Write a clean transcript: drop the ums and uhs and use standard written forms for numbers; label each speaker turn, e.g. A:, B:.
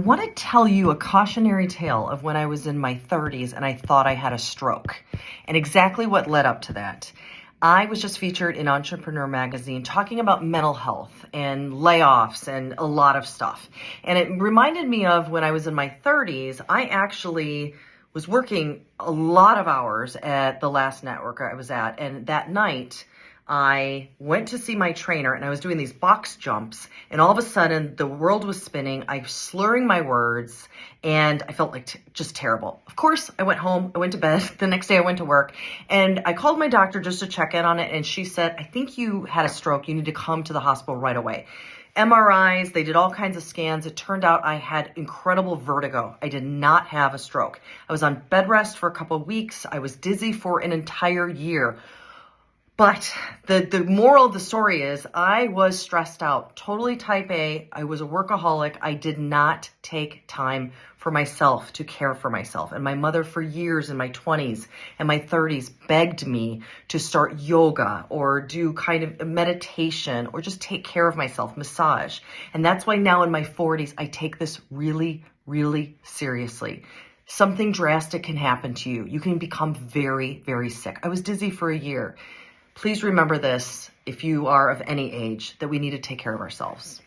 A: I want to tell you a cautionary tale of when I was in my 30s and I thought I had a stroke, and exactly what led up to that. I was just featured in Entrepreneur magazine talking about mental health and layoffs and a lot of stuff. And it reminded me of when I was in my 30s, I actually was working a lot of hours at the last network I was at. And that night, I went to see my trainer and I was doing these box jumps, and all of a sudden the world was spinning. I was slurring my words and I felt like just terrible. Of course, I went home, I went to bed. The next day I went to work and I called my doctor just to check in on it. And she said, I think you had a stroke. You need to come to the hospital right away. MRIs, they did all kinds of scans. It turned out I had incredible vertigo. I did not have a stroke. I was on bed rest for a couple of weeks. I was dizzy for an entire year. But the moral of the story is I was stressed out, totally type A. I was a workaholic. I did not take time for myself to care for myself. And my mother for years in my 20s and my 30s begged me to start yoga or do kind of meditation or just take care of myself, massage. And that's why now in my 40s, I take this really, really seriously. Something drastic can happen to you. You can become very, very sick. I was dizzy for a year. Please remember this, if you are of any age, that we need to take care of ourselves.